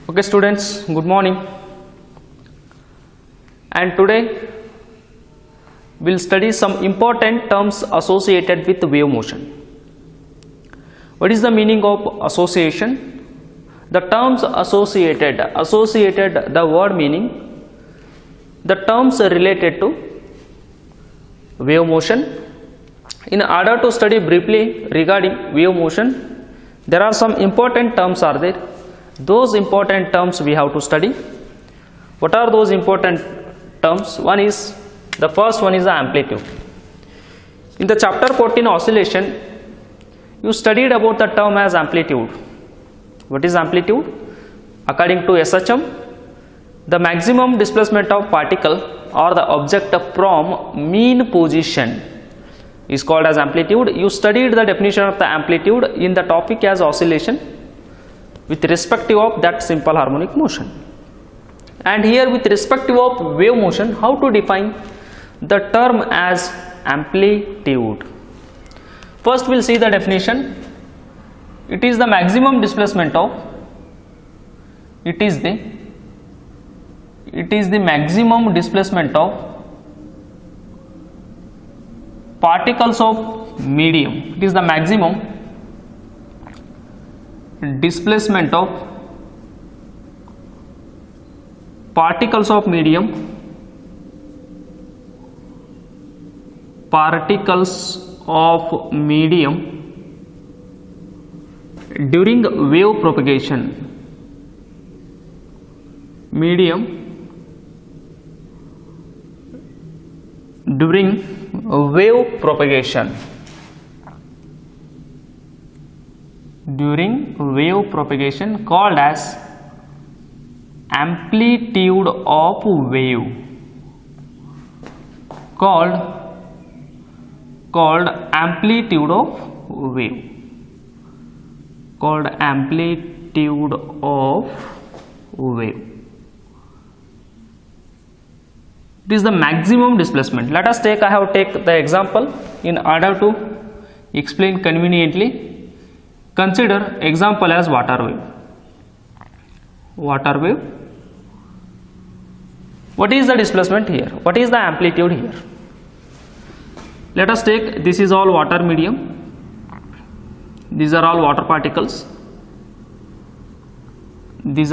Okay students, good morning, and today we'll study some important terms associated with wave motion. What is the meaning of association? The terms associated, the word meaning, the terms related to wave motion. In order to study briefly regarding wave motion, there are some important terms are there. Those important terms we have to study. What are those important terms? The first one is the amplitude. In the chapter 14 oscillation, you studied about the term as amplitude. What is amplitude? According to SHM, the maximum displacement of particle or the object from mean position is called as amplitude. You studied the definition of the amplitude in the topic as oscillation with respective of that simple harmonic motion. And here with respective of wave motion, how to define the term as amplitude? First we will see the definition. It is the maximum displacement of, it is the maximum displacement of particles of medium. It is the maximum displacement of particles of medium, during wave propagation. During wave propagation called as amplitude of wave, called amplitude of wave, It is the maximum displacement. Let us take, I have take the example in order to explain conveniently. Consider example as water wave. What is the displacement here? What is the amplitude here? Let us take, this is all water medium. These are all water particles. This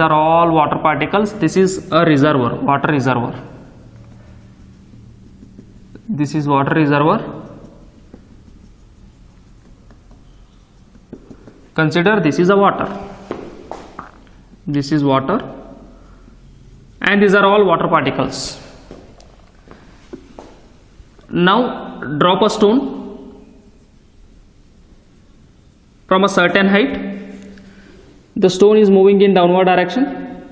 is a reservoir, water reservoir. This is water reservoir. Consider this is a water. This is water, and these are all water particles. Now drop a stone from a certain height. The stone is moving in downward direction.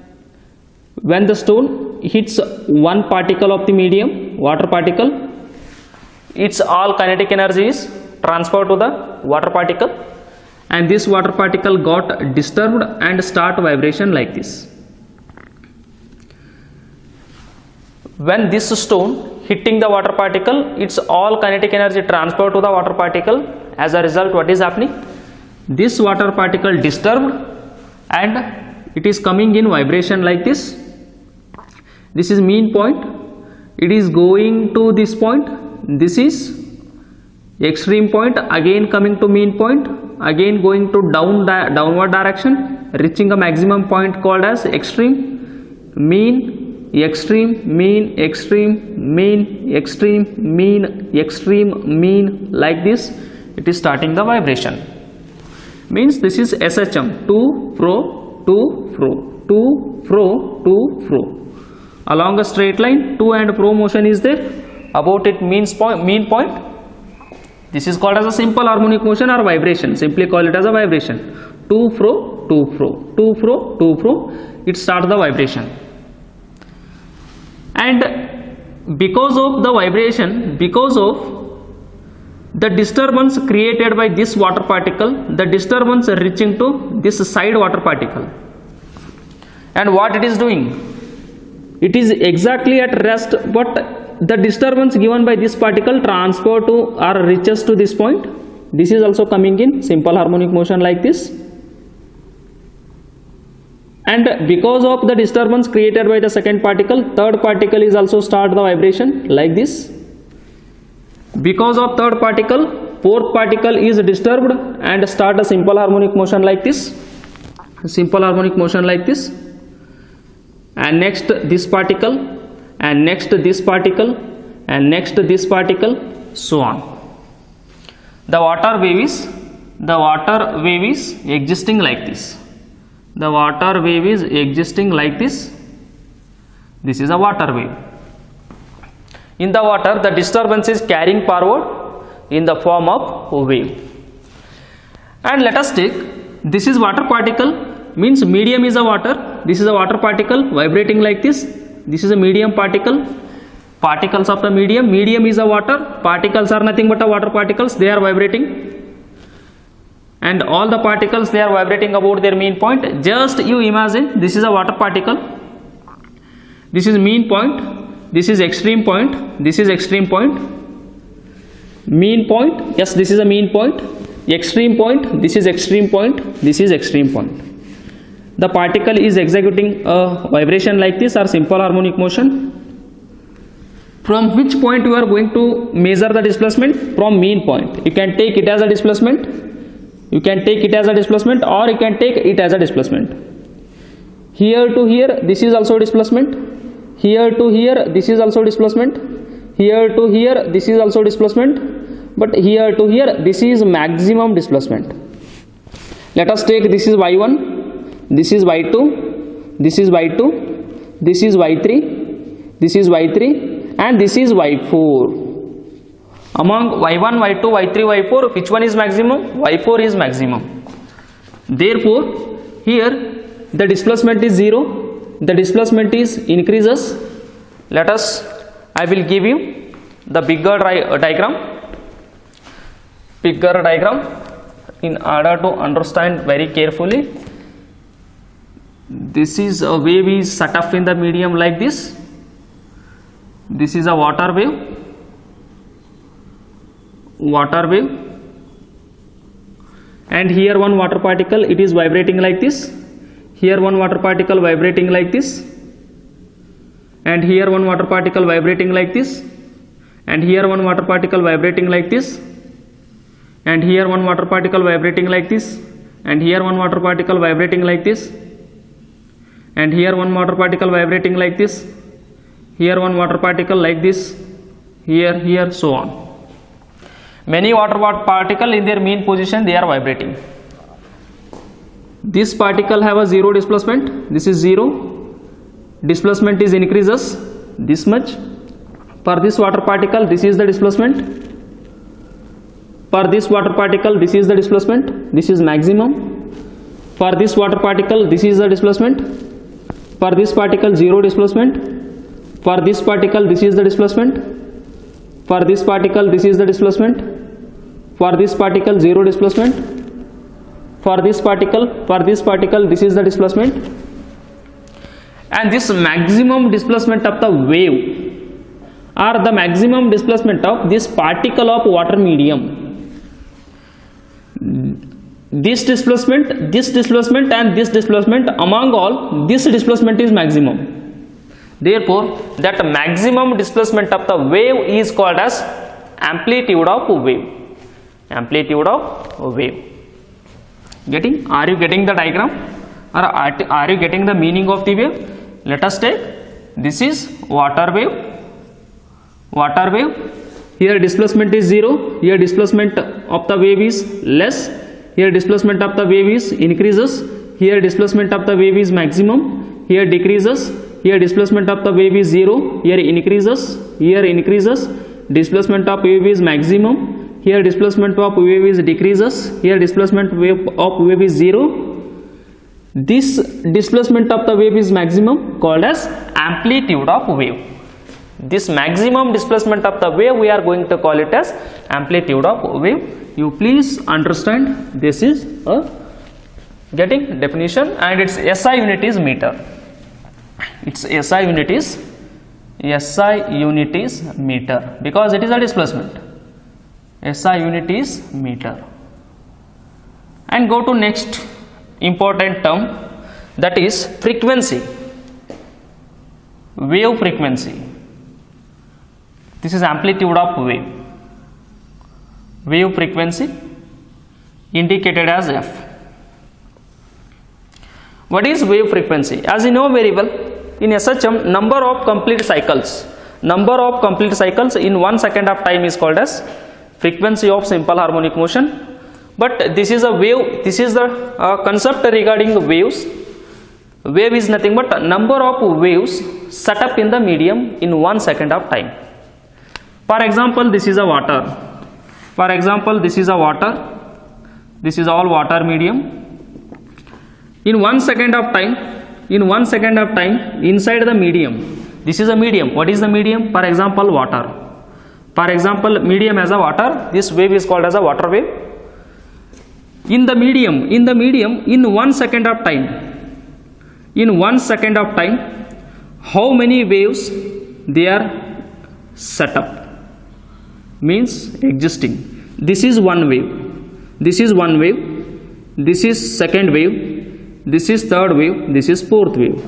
When the stone hits one particle of the medium, water particle, its all kinetic energy is transferred to the water particle, and this water particle got disturbed and start vibration like this. When this stone hitting the water particle, its all kinetic energy transferred to the water particle. As a result, what is happening? This water particle disturbed and it is coming in vibration like this. This is mean point. It is going to this point. This is extreme point, again coming to mean point, again going to downward direction, reaching a maximum point called as extreme, mean, extreme, mean, extreme, mean, extreme, mean, extreme, mean, like this. It is starting the vibration. Means this is SHM, to, fro, to, fro, to, fro, to, fro. Along a straight line, to and fro motion is there. About it mean point. This is called as a simple harmonic motion or vibration. Simply call it as a vibration. To, fro, to, fro, to, fro, to, fro. It starts the vibration. And because of the vibration, because of the disturbance created by this water particle, the disturbance reaching to this side water particle, and what it is doing, it is exactly at rest, but the disturbance given by this particle transfer to or reaches to this point. This is also coming in simple harmonic motion like this, and because of the disturbance created by the second particle, third particle is also start the vibration like this. Because of third particle, fourth particle is disturbed and start a simple harmonic motion like this, simple harmonic motion like this, and next this particle, and next this particle, and next this particle, so on. The water wave is existing like this. The water wave is existing like this. This is a water wave. In the water, the disturbance is carrying forward in the form of wave. And let us take, this is water particle, means medium is a water. This is a water particle vibrating like this. This is a medium particle. Particles of the medium. Medium is a water. Particles are nothing but a water particles. They are vibrating. And all the particles, they are vibrating about their mean point. Just you imagine, this is a water particle. This is mean point. This is extreme point. This is extreme point. Mean point. Yes, this is a mean point. Extreme point. This is extreme point. This is extreme point. The particle is executing a vibration like this or simple harmonic motion. From which point you are going to measure the displacement? From mean point. You can take it as a displacement. You can take it as a displacement, or you can take it as a displacement. Here to here, this is also displacement. Here to here, this is also displacement. Here to here, this is also displacement. But here to here, this is maximum displacement. Let us take, this is y1, this is y2, this is y2, this is y3, this is y3, and this is y4. Among y1, y2, y3, y4, which one is maximum? y4 is maximum. Therefore, here the displacement is 0. The displacement is increases. Let us, I will give you the bigger diagram in order to understand very carefully. This is a wave is set up in the medium like this. This is a water wave, and here one water particle, it is vibrating like this. Here one water particle vibrating like this, and here one water particle vibrating like this, and here one water particle vibrating like this, and here one water particle vibrating like this, and here one water particle vibrating like this, and here one water particle vibrating like this, here one water particle like this, here, so on. Many water particle in their mean position, they are vibrating. This particle have a 0 displacement. This is 0. Displacement is increases this much. For this water particle, this is the displacement. For this water particle, this is the displacement. This is maximum. For this water particle, this is the displacement. For this particle, 0 displacement. For this particle, this is the displacement. For this particle, this is the displacement. For this particle, 0 displacement. For this particle, this is the displacement. And this maximum displacement of the wave, or the maximum displacement of this particle of water medium. This displacement, and this displacement, among all, this displacement is maximum. Therefore, that maximum displacement of the wave is called as amplitude of wave. Amplitude of wave. Getting? Are you getting the diagram? Or are you getting the meaning of the wave? Let us take, this is water wave. Here displacement is 0. Here displacement of the wave is less. Here displacement of the wave is increases. Here displacement of the wave is maximum. Here decreases. Here displacement of the wave is 0. Here increases. Here increases. Displacement of wave is maximum. Here displacement of wave is decreases. Here displacement of wave is 0. This displacement of the wave is maximum, called as amplitude of wave. This maximum displacement of the wave, we are going to call it as amplitude of wave. You please understand, this is a getting definition, and its SI unit is meter. Its SI unit is meter, because it is a displacement. SI unit is meter. And go to next important term, that is frequency, wave frequency. This is amplitude of wave frequency indicated as f. What is wave frequency? As you know very well, in SHM, number of complete cycles in 1 second of time is called as frequency of simple harmonic motion. But this is a wave, this is the concept regarding waves. Wave is nothing but number of waves set up in the medium in 1 second of time. For example, this is a water. This is all water medium. In 1 second of time, inside the medium, this is a medium. What is the medium? For example, water. For example, medium as a water, this wave is called as a water wave. In the medium, in 1 second of time, how many waves they are set up? Means existing. This is one wave, this is second wave, this is third wave, this is fourth wave.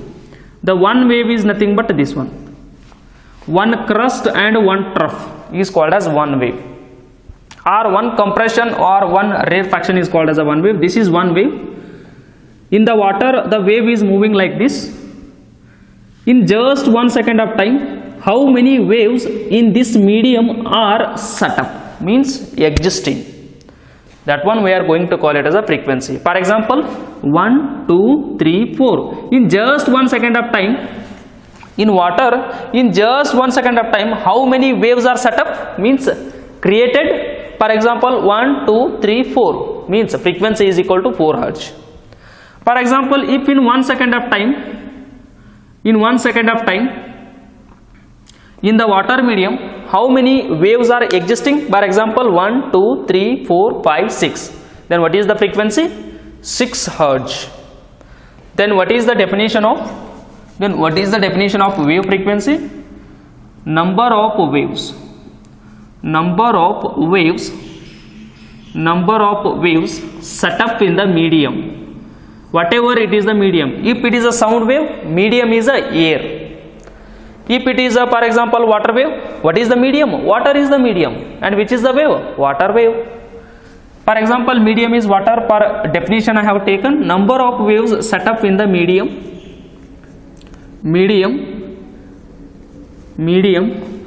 The one wave is nothing but this one. One crust and one trough is called as one wave, or one compression or one rarefaction is called as a one wave. This is one wave. In the water, the wave is moving like this. In just 1 second of time, how many waves in this medium are set up? Means existing. That one we are going to call it as a frequency. For example, 1, 2, 3, 4. In just 1 second of time, in water, in just 1 second of time, how many waves are set up? Means created. For example, 1, 2, 3, 4. Means frequency is equal to 4 Hz. For example, if in 1 second of time, in the water medium, how many waves are existing? For example, 1, 2, 3, 4, 5, 6. Then what is the frequency? 6 Hz. Then what is the definition of wave frequency? Number of waves set up in the medium. Whatever it is the medium. If it is a sound wave, medium is a air. If it is a, for example, water wave, what is the medium? Water is the medium. And which is the wave? Water wave. For example, medium is water. Per definition I have taken, number of waves set up in the medium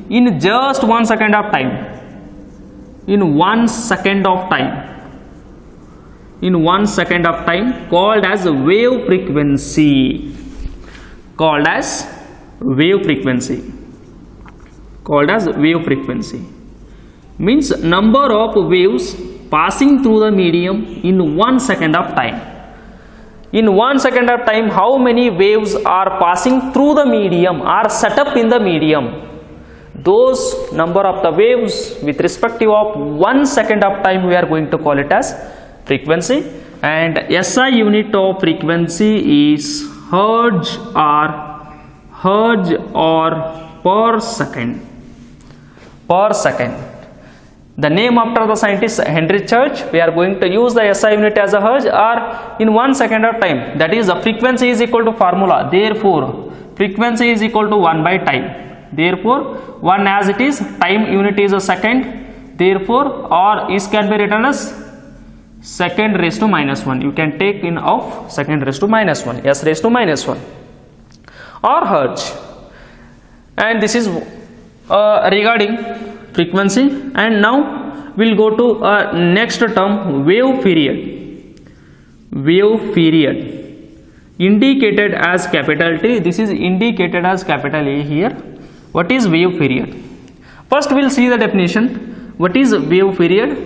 in just 1 second of time. In 1 second of time, called as wave frequency. Called as wave frequency means number of waves passing through the medium in 1 second of time. In 1 second of time, how many waves are passing through the medium, are set up in the medium? Those number of the waves with respective of 1 second of time, we are going to call it as frequency. And SI unit of frequency is Hertz or per second. The name after the scientist Henry Church. We are going to use the SI unit as a Hertz or in 1 second of time. That is, the frequency is equal to formula. Therefore, frequency is equal to 1 by time. Therefore, 1 as it is, time unit is a second. Therefore, or is can be written as second raised to minus 1. You can take in of second raised to minus 1. S raised to minus 1. Or Hertz. And this is regarding frequency. And now we'll go to next term, wave period. Indicated as capital T. This is indicated as capital A here. What is wave period? First we'll see the definition. What is wave period?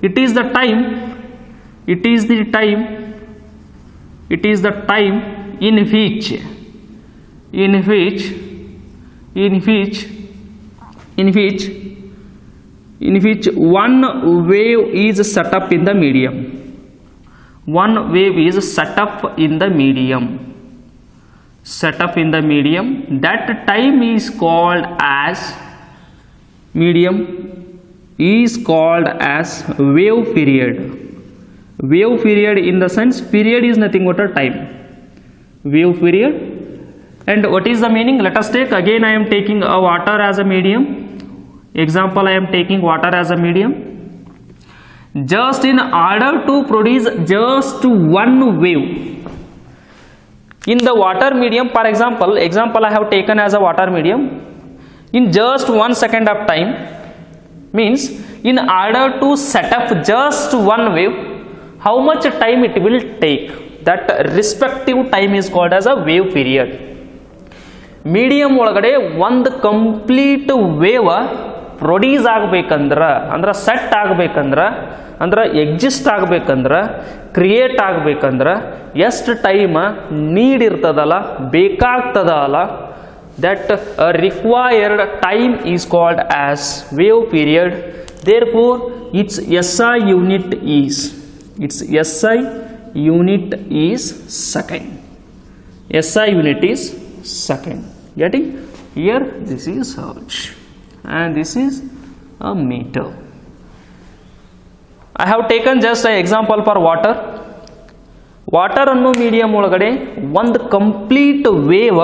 It is the time in which one wave is set up in the medium. That time is called as wave period. Wave period, in the sense, period is nothing but a time. wave period. And what is the meaning? Let us take again, I am taking a water as a medium. Example, I am taking water as a medium. Just in order to produce just one wave in the water medium, for example I have taken as a water medium, in just 1 second of time, means in order to set up just one wave, how much time it will take, that respective time is called as a wave period. Medium ಒಳಗಡೆ ಒಂದು complete wave produce ಆಗಬೇಕಂದ್ರೆ, ಅಂದ್ರೆ set ಆಗಬೇಕಂದ್ರೆ, ಅಂದ್ರೆ exist ಆಗಬೇಕಂದ್ರೆ, create ಆಗಬೇಕಂದ್ರೆ ಎಷ್ಟು time need ಇರ್ತದಲ್ಲ, ಬೇಕಾಗ್ತದಲ್ಲ, that required time is called as wave period. Therefore its SI unit is second. SI unit is second. Getting here? This is hertz and this is a meter. I have taken just an example for water. Water ಅನ್ನೋ medium ಒಳಗಡೆ ಒಂದು complete wave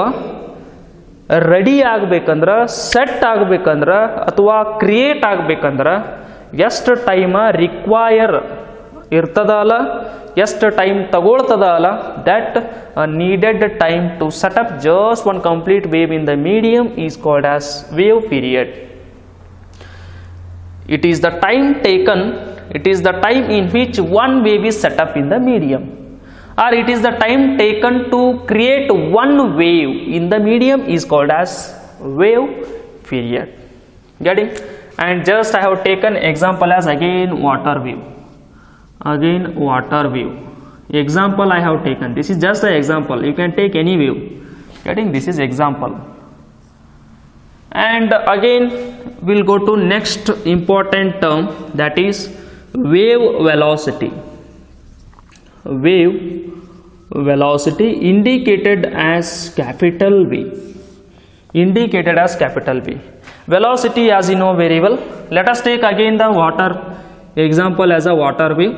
ready ಆಗಬೇಕಂದ್ರೆ, set ಆಗಬೇಕಂದ್ರೆ ಅಥವಾ create ಆಗಬೇಕಂದ್ರೆ ಎಷ್ಟು time require ಇರ್ತದಲ್ಲ, ಎಷ್ಟು time ತಗೊಳ್ತದಲ್ಲ, that needed time to set up just one complete wave in the medium is called as wave period. It is the time taken, it is the time in which one wave is set up in the medium, or it is the time taken to create one wave in the medium is called as wave period. Getting? And just I have taken example as again water wave. Example I have taken, this is just an example, you can take any wave. Getting? This is example. And again we'll go to next important term, that is wave velocity. Wave velocity indicated as capital V. Velocity, as you know very well. Let us take again the water example as a water wave.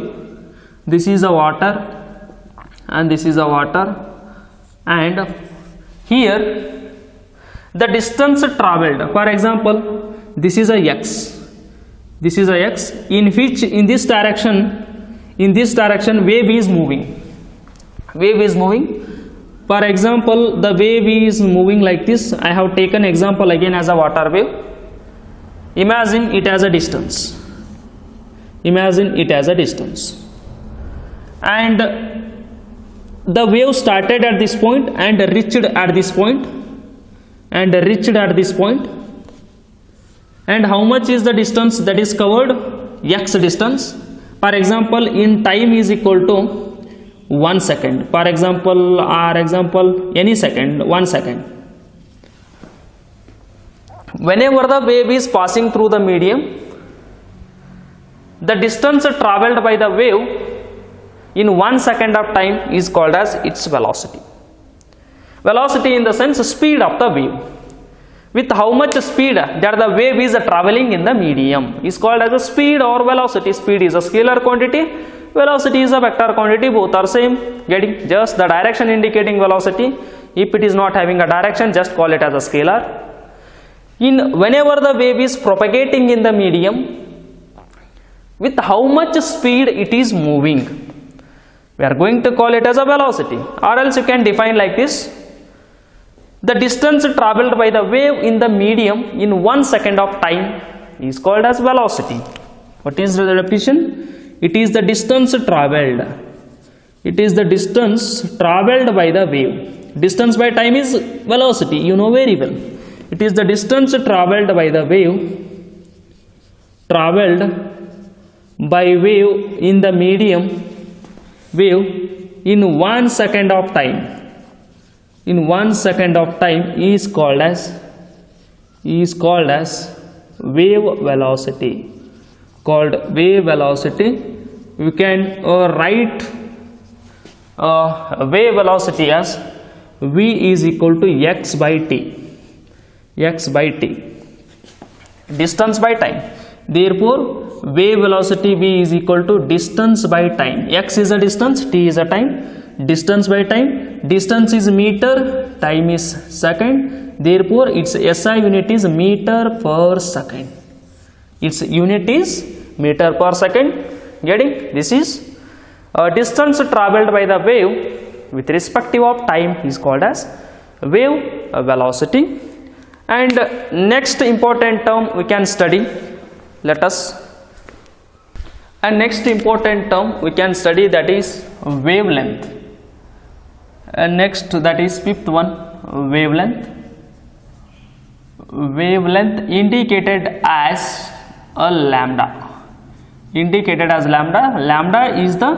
This is a water and this is a water, and here the distance traveled, for example this is a x, in which in this direction wave is moving. For example, the wave is moving like this. I have taken example again as a water wave. Imagine it as a distance, and the wave started at this point and reached at this point, and how much is the distance that is covered? X distance. For example, in time is equal to 1 second, for example, any second, 1 second. Whenever the wave is passing through the medium, the distance traveled by the wave in 1 second of time is called as its velocity. Velocity in the sense speed of the wave. With how much speed that the wave is traveling in the medium is called as a speed or velocity. Speed is a scalar quantity, velocity is a vector quantity, both are same. Getting? Just the direction indicating velocity. If it is not having a direction, just call it as a scalar. Whenever the wave is propagating in the medium, with how much speed it is moving, we are going to call it as a velocity, or else you can define like this: the distance traveled by the wave in the medium in 1 second of time is called as velocity. What is the repetition? It is the distance traveled. By the wave. Distance by time is velocity, you know very well. It is the distance traveled by the wave, in the medium wave in 1 second of time. In 1 second of time is called as wave velocity. We can write wave velocity as v is equal to x by t. Distance by time. Therefore wave velocity v is equal to distance by time. X is a distance, t is a time. distance by time. Distance is meter, time is second. Therefore, its SI unit is meter per second. Its unit is meter per second. Getting? This is distance traveled by the wave with respective of time is called as wave velocity. And next important term we can study. Let us. And next important term we can study, that is wavelength. And next, that is fifth one, wavelength. Wavelength indicated as a lambda. Indicated as lambda. Lambda is the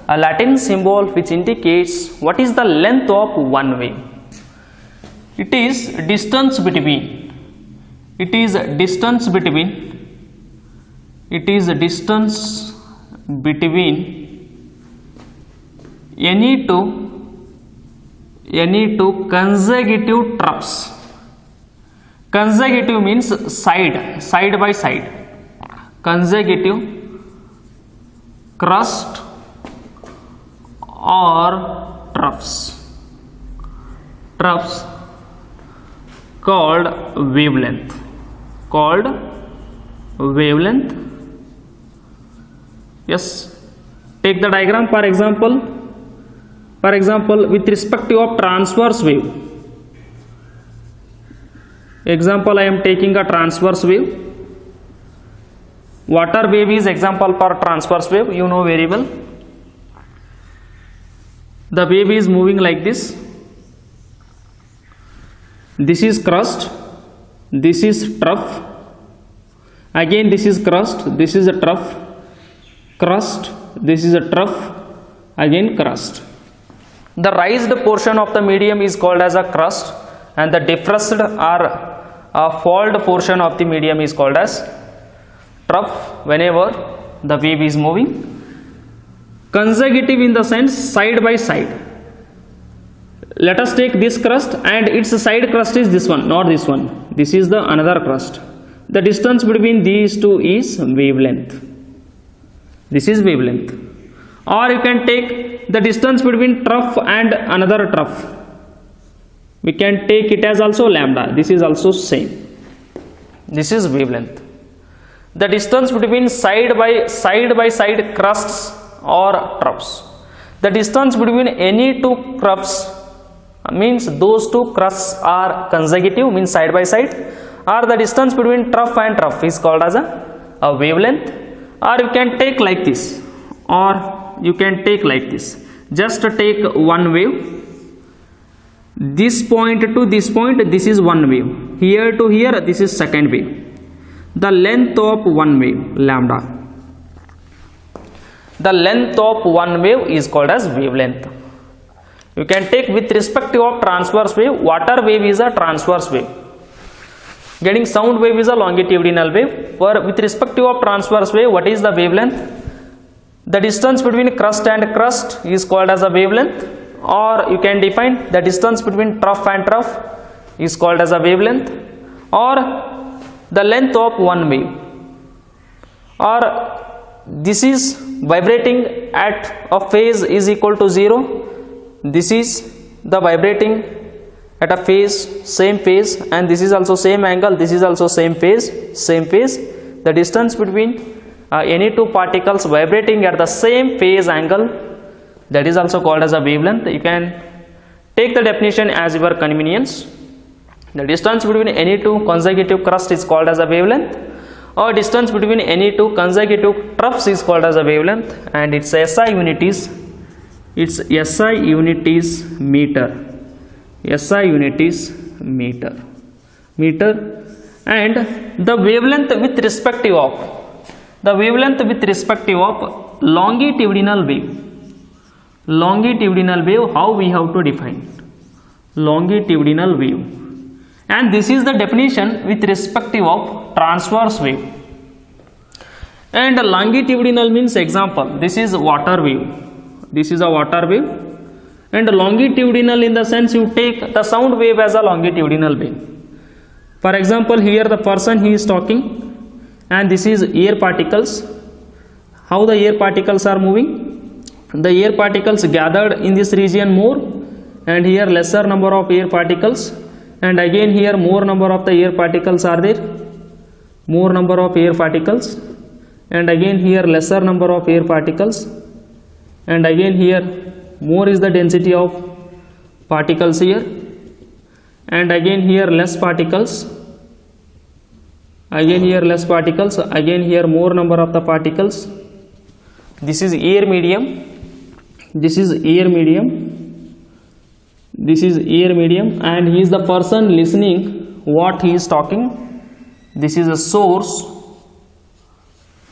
Latin symbol which indicates what is the length of one wave. It is distance between. It is distance between. It is distance between any two consecutive troughs. Consecutive means side by side. Consecutive crust or troughs called wavelength. Yes, take the diagram. For example, with respect to a transverse wave. Example, I am taking a transverse wave. Water wave is example for transverse wave. You know very well. The wave is moving like this. This is crust. This is trough. Again, this is crust. This is a trough. Crust. This is a trough. Again, crust. The raised portion of the medium is called as a crust, and the depressed or fold portion of the medium is called as trough whenever the wave is moving. Consecutive in the sense side by side. Let us take this crust and its side crust is this one, not this one. This is the another crust. The distance between these two is wavelength. This is wavelength. Or you can take the distance between trough and another trough. We can take it as also lambda. This is also same. This is wavelength. The distance between side by side crusts or troughs. The distance between any two troughs means those two crusts are consecutive, means side by side, or the distance between trough and trough is called as a wavelength. Or you can take like this, just take one wave. This point to this point, this is one wave. Here to here, this is second wave. The length of one wave, lambda. The length of one wave is called as wavelength. You can take with respect to transverse wave. Water wave is a transverse wave. Getting sound wave is a longitudinal wave. With respect to transverse wave, what is the wavelength? The distance between crust and crust is called as a wavelength. Or you can define the distance between trough and trough is called as a wavelength. Or the length of one wave. Or this is vibrating at a phase is equal to 0. This is the vibrating at a phase, same phase, and this is also same angle, this is also same phase. The distance between any two particles vibrating at the same phase angle, that is also called as a wavelength. You can take the definition as your convenience. The distance between any two consecutive crusts is called as a wavelength, or distance between any two consecutive troughs is called as a wavelength, and its SI unit is meter. SI unit is meter. And the wavelength with respective of longitudinal wave. Longitudinal wave, how we have to define? Longitudinal wave. And this is the definition with respective of transverse wave. And longitudinal means, example, this is water wave. This is a water wave. And longitudinal in the sense you take the sound wave as a longitudinal wave. For example, here the person he is talking, and this is air particles. How the air particles are moving? the air particles gathered in this region more, and here lesser number of air particles, and again here more number of the air particles are there, more number of air particles, and again here lesser number of air particles, and again here more is the density of particles here, and again here less particles, again here less particles, again here more number of the particles. This is air medium, this is air medium, this is air medium, and he is the person listening what he is talking. This is a source,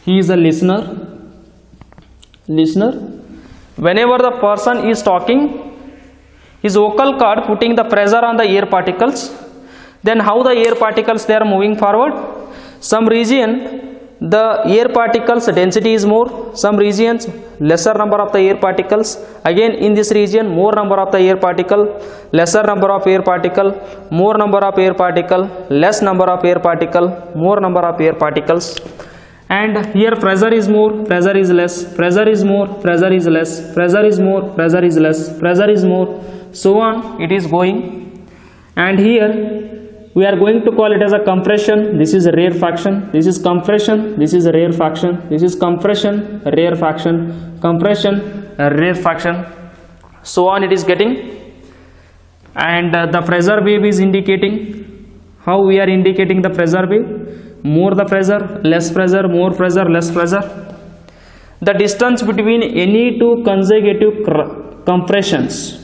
he is a listener. Whenever the person is talking, his vocal cord putting the pressure on the air particles, then how the air particles they are moving forward. Some region the air particles density is more, some regions lesser number of the air particles, again in this region more number of the air particle, lesser number of air particle, more number of air particle, less number of air particle, more number of air particles, and here pressure is more, pressure is less, pressure is more, pressure is less, pressure is more, pressure is less, pressure is more, so on it is going. And here we are going to call it as a compression. This is a rarefaction, this is compression, this is a rarefaction, this is compression, rarefaction, compression, rarefaction, so on it is getting. And the pressure wave is indicating, how we are indicating the pressure wave, more the pressure, less pressure, more pressure, less pressure. The distance between any two consecutive compressions,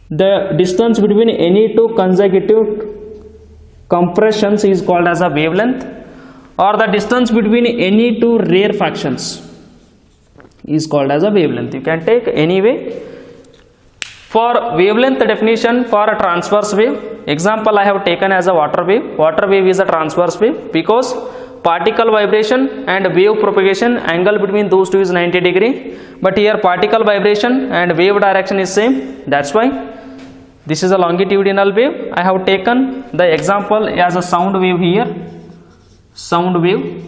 the distance between any two consecutive compressions is called as a wavelength, or the distance between any two rarefactions is called as a wavelength. You can take any way. For wavelength definition for a transverse wave, example I have taken as a water wave. Water wave is a transverse wave because particle vibration and wave propagation angle between those two is 90 degree, but here particle vibration and wave direction is same, that's why this is a longitudinal wave. I have taken the example as a sound wave here, sound wave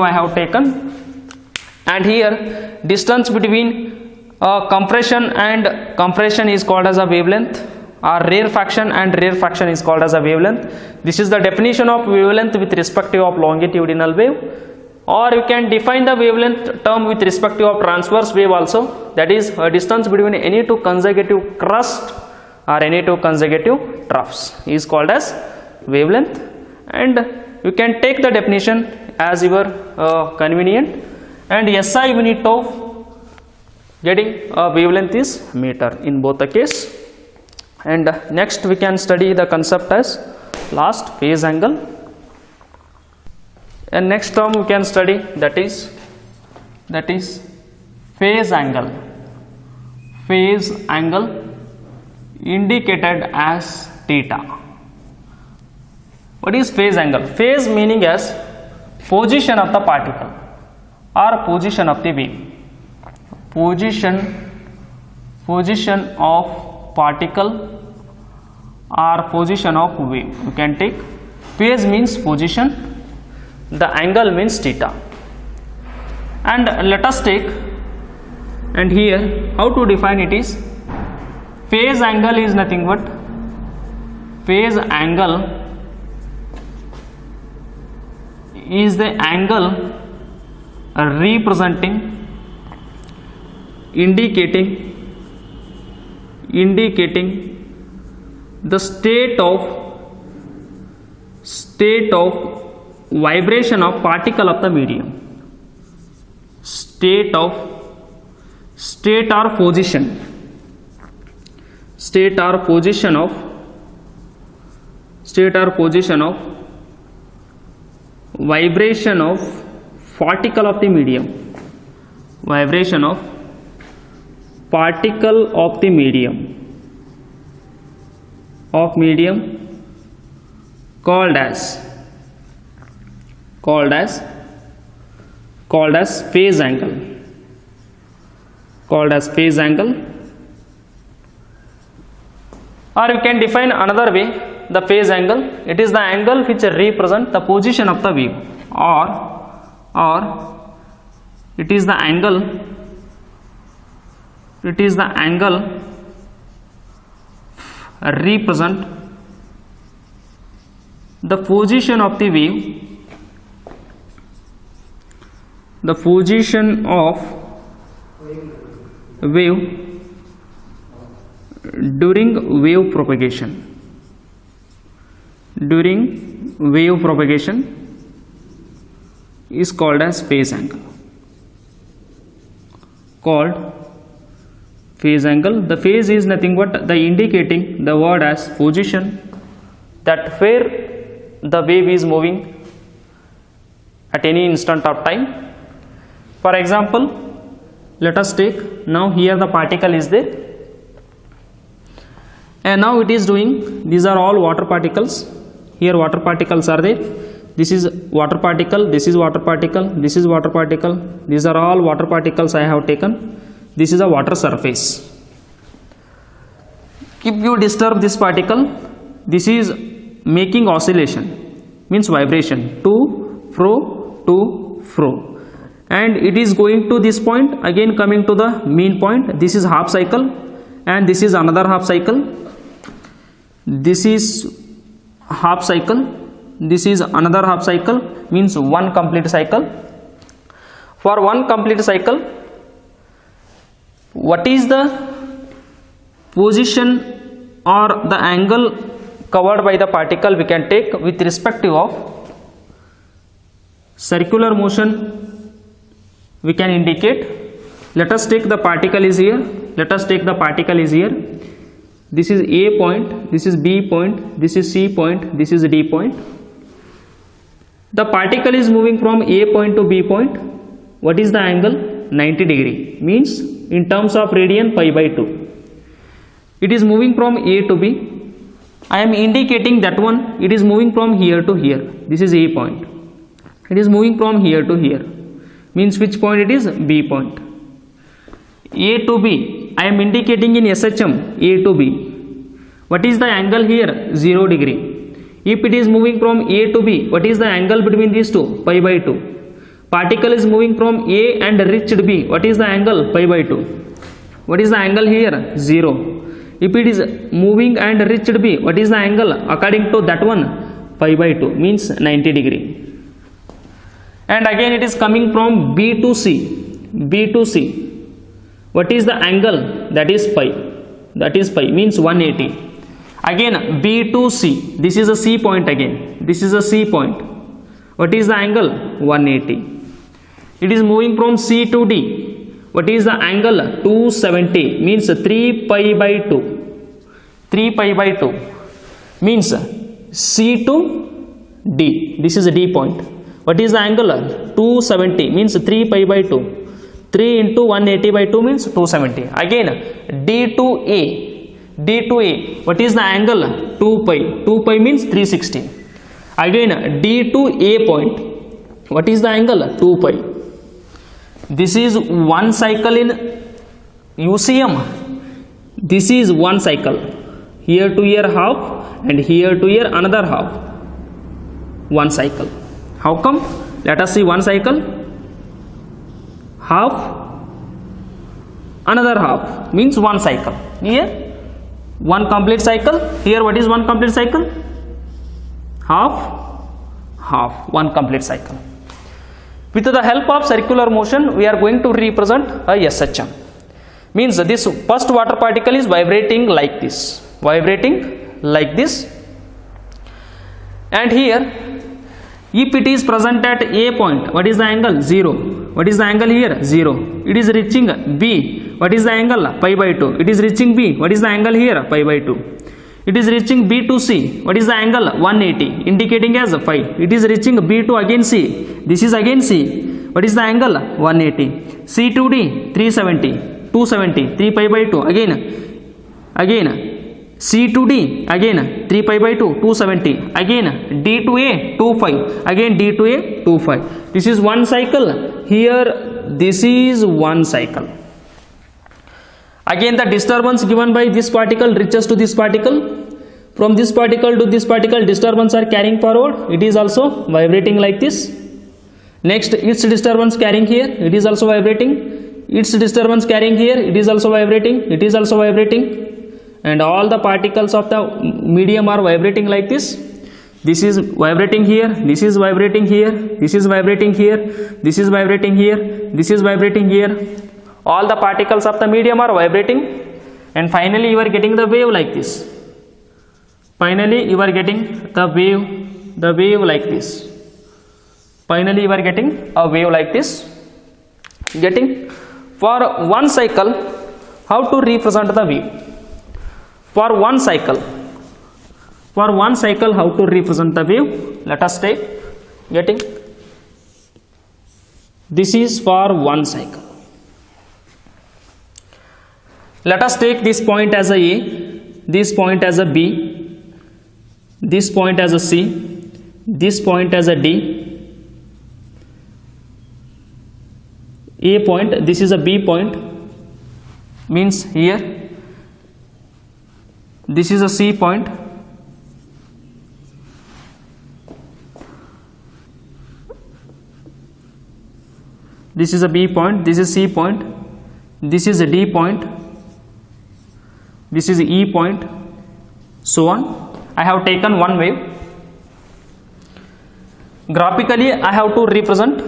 I have taken, and here distance between compression and compression is called as a wavelength, or rarefaction and rarefaction is called as a wavelength. This is the definition of wavelength with respect to of longitudinal wave, or you can define the wavelength term with respect to of transverse wave also, that is a distance between any two consecutive crust or any two consecutive troughs is called as wavelength, and you can take the definition as your convenient. And SI unit of getting a wavelength is meter in both the case. And next we can study the concept as last phase angle, and next term we can study that is phase angle. Phase angle indicated as theta. What is phase angle? Phase meaning as position of the particle or position of the wave. Position of particle or position of wave. You can take phase means position, the angle means theta. And let us take, and here how to define it is, phase angle is nothing but phase angle is the angle representing indicating the state of vibration of particle of the medium, state or position of vibration of particle of the medium, vibration of particle of the medium called as phase angle, or you can define another way the phase angle. It is the angle which represents the position of the wave, or it is the angle represent the position of the wave, the position of wave during wave propagation. During wave propagation is called as phase angle. Called phase angle. The phase is nothing but the indicating the word as position, that where the wave is moving at any instant of time. For example, let us take, now here the particle is there and now it is doing, these are all water particles. Here water particles are there. This is water particle, this is water particle, this is water particle. These are all water particles I have taken. This is a water surface. If you disturb this particle, this is making oscillation, means vibration, to fro, and it is going to this point, again coming to the mean point. This is half cycle and this is another half cycle. This is half cycle, this is another half cycle, means one complete cycle. For one complete cycle, what is the position or the angle covered by the particle we can take with respect of circular motion we can indicate. Let us take the particle is here, let us take the particle is here. This is A point, this is B point, this is C point, this is D point. The particle is moving from A point to B point. What is the angle? 90 degree, means in terms of radian pi by 2. It is moving from A to B. I am indicating that one, it is moving from here to here. This is A point. It is moving from here to here, means which point it is? B point. A to B, I am indicating in SHM A to B. What is the angle here? 0 degree. If it is moving from A to B, what is the angle between these two? Pi by 2. Particle is moving from A and reached B. What is the angle? Pi by 2. What is the angle here? 0. If it is moving and reached B, what is the angle? According to that one, pi by 2, means 90 degree. And again it is coming from B to C. B to C. What is the angle? That is pi. That is pi, means 180. Again B to C. This is a C point again. This is a C point. What is the angle? 180. It is moving from C to D. What is the angle? 270, means 3 pi by 2. 3 pi by 2 means C to D. This is a D point. What is the angle? 270, means 3 pi by 2. 3 into 180 by 2 means 270. Again D to A. D to A. What is the angle? 2 pi. 2 pi means 360. Again D to A point. What is the angle? 2 pi. This is one cycle in UCM. This is one cycle. Here to here half and here to here another half. One cycle. How come? Let us see one cycle. Half, another half, means one cycle. Here one complete cycle. Here what is one complete cycle? Half, half, one complete cycle. With the help of circular motion, we are going to represent a SHM. Means this first water particle is vibrating like this. Vibrating like this. And here, if it is present at A point, what is the angle? 0. What is the angle here? 0. It is reaching B. What is the angle? Pi by 2. It is reaching B. What is the angle here? Pi by 2. It is reaching B to C. What is the angle? 180, indicating as phi. It is reaching B to again C. This is again C. What is the angle? 180. C to D, 370, 270, 3 pi by 2. Again C to D, again 3 pi by 2, 270. Again D to A, 2 phi. Again D to A, 2 phi. This is one cycle. Here this is one cycle. Again the disturbance given by this particle reaches to this particle. From this particle to this particle, disturbance are carrying forward. It is also vibrating like this. Next, its disturbance carrying here, it is also vibrating. Its disturbance carrying here, it is also vibrating. It is also vibrating, and all the particles of the medium are vibrating like this. This is vibrating here, this is vibrating here, this is vibrating here, this is vibrating here, this is vibrating here. All the particles of the medium are vibrating, and finally you are getting the wave like this. Finally you are getting the wave like this. Finally you are getting a wave like this. Getting? For one cycle, how to represent the wave? For one cycle, how to represent the wave? Let us take. Getting? This is for one cycle. Let us take this point as a A, this point as a B, this point as a C, this point as a D, A point, this is a B point, means here, this is a C point, this is a B point, this is C point, this is a D point, this is E point, so on. I have taken one wave. Graphically I have to represent.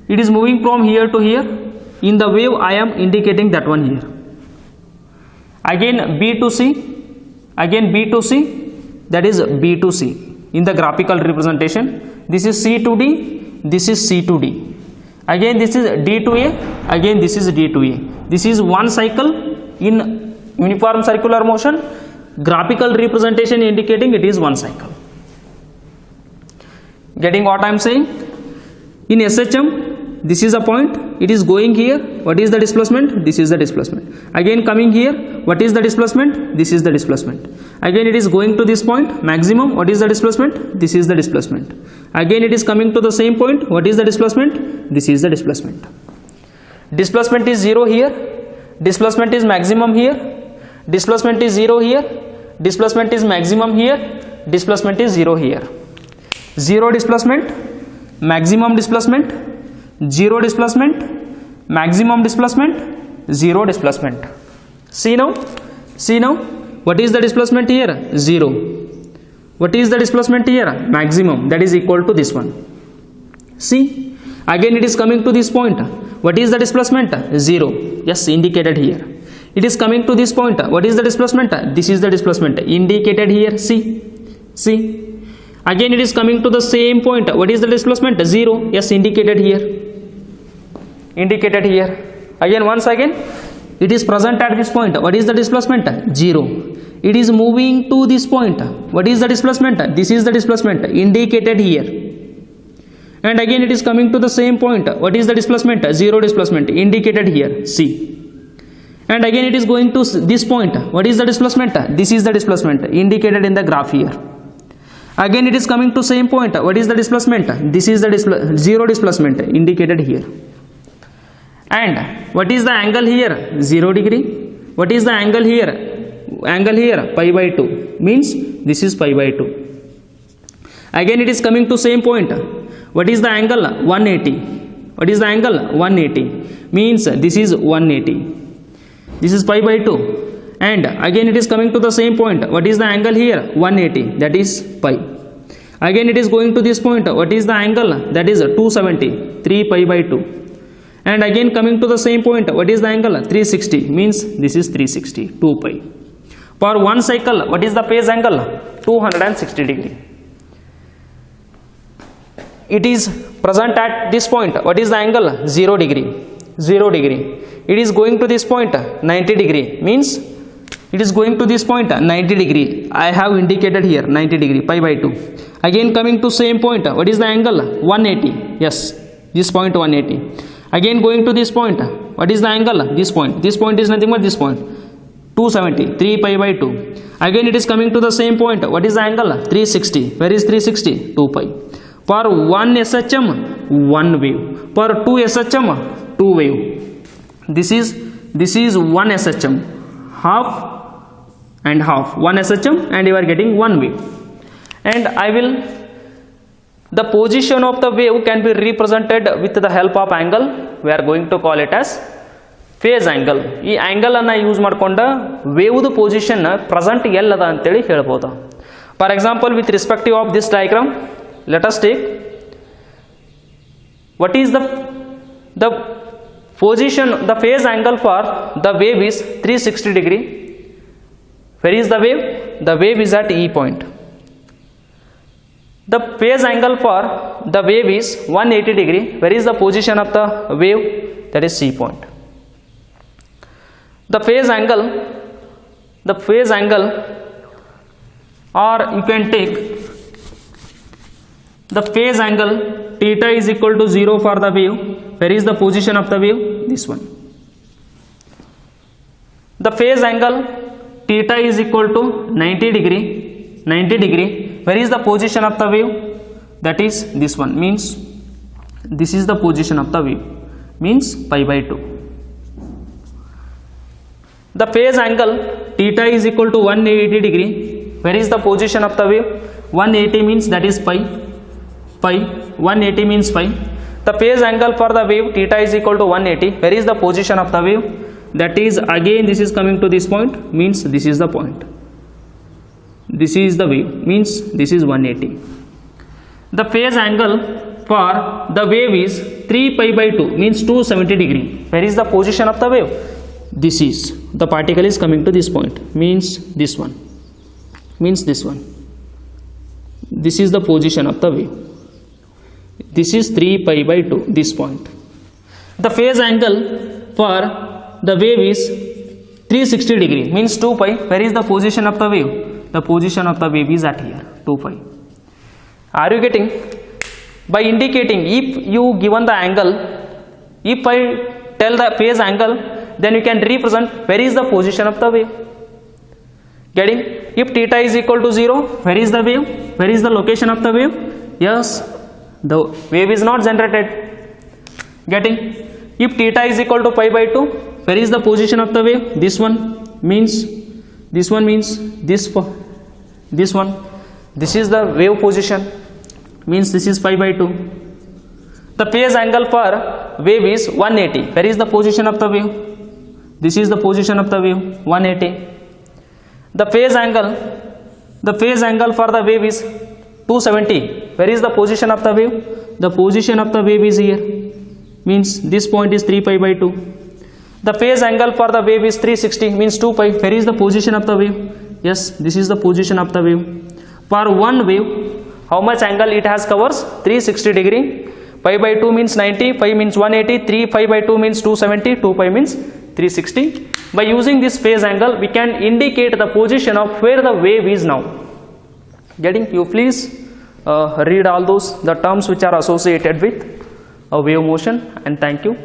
It is moving from here to here. In the wave I am indicating that one here. Again B to C, again B to C, that is B to C in the graphical representation. This is C to D, this is C to D. Again this is D to A, again this is D to A. This is one cycle in uniform circular motion. Graphical representation indicating it is one cycle. Getting what I am saying? In SHM, this is a point, it is going here. What is the displacement? This is the displacement. Again coming here, what is the displacement? This is the displacement. Again it is going to this point, maximum. What is the displacement? This is the displacement. Again it is coming to the same point. What is the displacement? This is the displacement. Displacement is 0 here. Displacement is maximum here. Displacement is 0 here. Displacement is maximum here. Displacement is 0 here. 0 displacement, maximum displacement, 0 displacement, maximum displacement, 0 displacement. See now, what is the displacement here? 0. What is the displacement here? Maximum, that is equal to this one. See, again it is coming to this point. What is the displacement? 0. Yes, indicated here. It is coming to this point. What is the displacement? This is the displacement indicated here. See. Again it is coming to the same point. What is the displacement? 0. Yes, indicated here. Indicated here. Again once again, it is present at this point. What is the displacement? 0. It is moving to this point. What is the displacement? This is the displacement indicated here. And again it is coming to the same point. What is the displacement? 0 displacement indicated here. See. And again it is going to this point. What is the displacement? This is the displacement indicated in the graph here. Again it is coming to same point. What is the displacement? This is the 0 displacement indicated here. And what is the angle here? 0 degree. What is the angle here? Angle here pi by 2, means this is pi by 2. Again it is coming to same point. What is the angle? 180. What is the angle? 180, means this is 180. This is pi by 2. And again it is coming to the same point. What is the angle here? 180, that is pi. Again it is going to this point. What is the angle? That is 270, 3 pi by 2. And again coming to the same point. What is the angle? 360, means this is 360, 2 pi. For one cycle, what is the phase angle? 260 degree. It is present at this point. What is the angle? 0 degree. 0 degree. It is going to this point 90 degree, means it is going to this point 90 degree. I have indicated here 90 degree, pi by 2. Again coming to same point. What is the angle? 180. Yes, this point 180. Again going to this point. What is the angle? This point. This point is nothing but this point. 270, 3 pi by 2. Again it is coming to the same point. What is the angle? 360. Where is 360? 2 pi. For one SHM, one wave. For two SHM, two wave. This is one SHM, half and half. One SHM and you are getting one wave. And I will the position of the wave can be represented with the help of angle. We are going to call it as phase angle. ಈ angle ಅನ್ನು use ಮಾಡಿಕೊಂಡ ವೇವ್ದು position present ಎಲ್ಲದ ಅಂತೇಳಿ ಹೇಳ್ಬೋದು. For example, with respective of this diagram, let us take what is the position, the phase angle for the wave is 360 degree. Where is the wave? The wave is at E point. The phase angle for the wave is 180 degree. Where is the position of the wave? That is C point. The phase angle, or you can take the phase angle theta is equal to 0 for the wave. Where is the position of the wave? This one. The phase angle theta is equal to 90 degree. Where is the position of the wave? That is this one. Means this is the position of the wave. Means pi by 2. The phase angle theta is equal to 180 degree. Where is the position of the wave? 180 means that is pi. 180 means pi. The phase angle for the wave theta is equal to 180. Where is the position of the wave? That is again this is coming to this point, means this is the point. This is the wave, means this is 180. The phase angle for the wave is 3 pi by 2, means 270 degree. Where is the position of the wave? This is the particle is coming to this point, means this one, means this one. This is the position of the wave. This is 3 pi by 2, this point. The phase angle for the wave is 360 degree, means 2 pi. Where is the position of the wave? The position of the wave is at here, 2 pi. Are you getting? By indicating, if you given the angle, if I tell the phase angle, then you can represent where is the position of the wave. Getting? If theta is equal to 0, where is the wave? Where is the location of the wave? Yes, the wave is not generated. Getting? If theta is equal to pi by 2, where is the position of the wave? This one means this one, means this one. This is the wave position, means this is pi by 2. The phase angle for wave is 180. Where is the position of the wave? This is the position of the wave, 180. The phase angle for the wave is 270. Where is the position of the wave? The position of the wave is here, means this point is 3 pi by 2. The phase angle for the wave is 360, means 2 pi. Where is the position of the wave? Yes, this is the position of the wave. For one wave, how much angle it has covers? 360 degree. Pi by 2 means 90, pi means 180, 3 pi by 2 means 270, 2 pi means 360. By using this phase angle, we can indicate the position of where the wave is now. Getting? You please read all those the terms which are associated with a wave motion, and thank you.